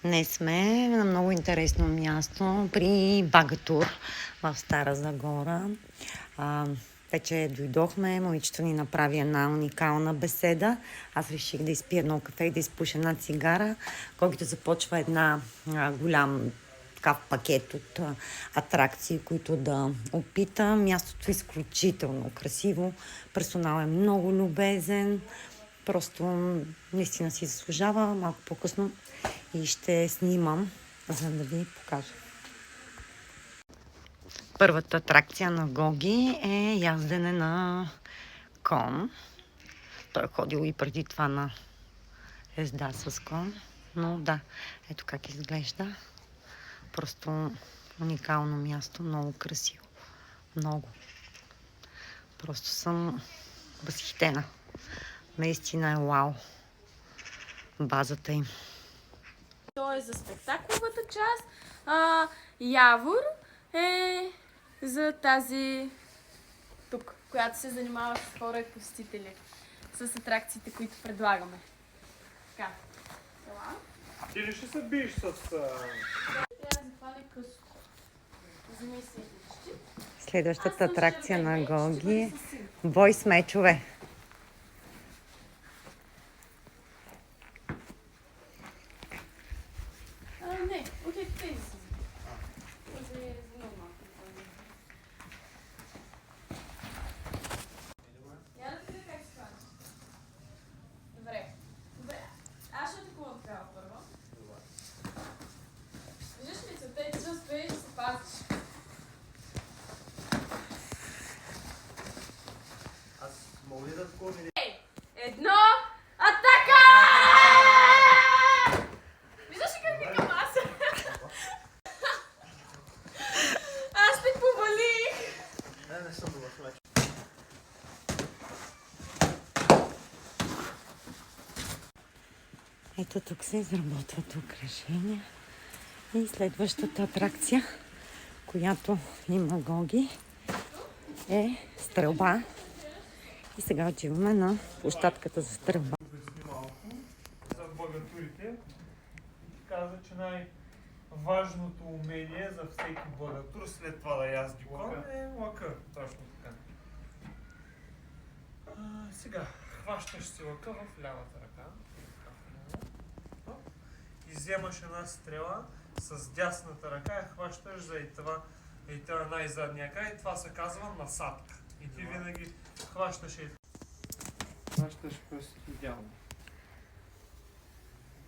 Днес сме на много интересно място при Багатур в Стара Загора. Вече дойдохме, момичето ни направи една уникална беседа. Аз реших да изпия едно кафе и да изпуша една цигара, който започва една голям такав пакет от атракции, които да опита. Мястото е изключително красиво, персонал е много любезен, просто наистина си заслужава. Малко по-късно и ще снимам, за да ви покажа. Първата атракция на Гоги е яздене на кон. Той е ходил и преди това на езда с кон. Но да, ето как изглежда. Просто уникално място, много красиво. Много. Просто съм възхитена. Наистина е вау. Базата им. Той е за спектакловата част, Явор е за тази тук, която се занимава с хора и посетители, с атракциите, които предлагаме. Така, това. Ти ли ще се биеш с... Трябва да захване късо. Вземи си щит. Следващата атракция на Гоги е бой с мечове. Не, окей, тези си. Този е много малко. Я да видя как се хване. Добре. Аз ще атакувам такава първо. Виждаш ли, целта е, че се успееш да се пазиш. Аз мога ли да такова или... Едно, атака! Виждаш ли как викам аз? Аз те повалих! Не съм добър в меч. Ето тук се изработват украшения. И следващата атракция, която има Гоги, е стрелба. И сега отиваме на площадката за стрелба. Малко за багатурите. Каза, че най-важното умение за всеки багатур след това да язди кон е лъка. Точно така. Сега хващаш си лъка в лявата ръка. И вземаш една стрела с дясната ръка и хващаш за и това най-задния край. И това се казва насадка. И ти винаги хващаш и хващаш през идеално.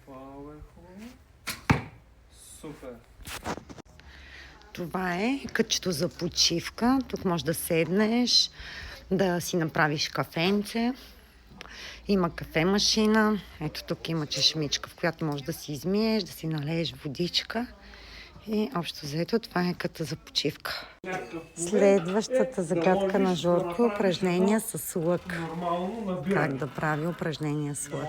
Това е хубаво. Супер. Това е кътчето за почивка. Тук можеш да седнеш, да си направиш кафенце. Има кафемашина. Ето тук има чешмичка, в която можеш да си измиеш, да си налееш водичка. И общо взето това е къта за почивка. Следващата загадка на Жорко е упражнения с лък. Как да прави упражнения с лък.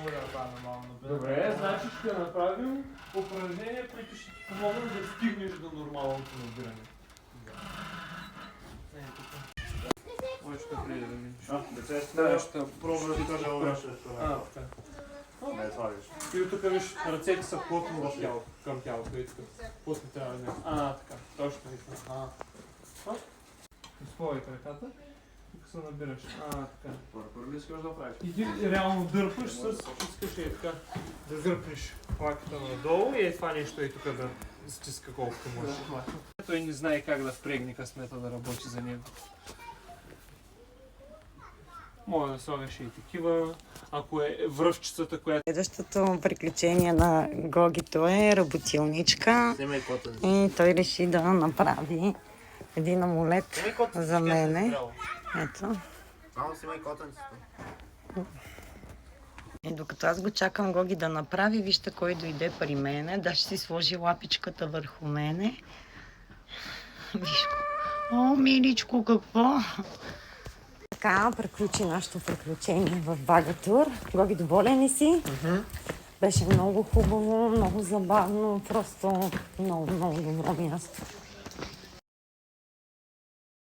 Добре, значи ще направим упражнения, които ще ти помогнат да стигнеш до нормалното набиране. Моечка преди да видиш. Ще пробваш така. Не, това виж. И тук виж, ръцете са плътно към тялото. Плътно трябва да не. Така. Точно така. Използвайте ръката. Тук се набираш. Така. Първо ли искаш да правиш? И ти реално дърпаш искаш и така да дърпнеш лаката надолу и това нещо и тук да стиска колкото може. Той не знае как да впрегне късмета да работи за него. Може да слагаш и такива, ако е връвчицата, която... Следващото приключение на Гогито е работилничка. Снимай котън. И той реши да направи един амулет за мене. Ето. Само снимай котънците. И докато аз го чакам Гоги да направи, вижте кой дойде при мене. Да, ще си сложи лапичката върху мене. Виж го. О, миличко, какво? Така, приключи нашето приключение в Багатур. Гоги, доволен ли си? Беше много хубаво, много забавно, просто много, много добро място.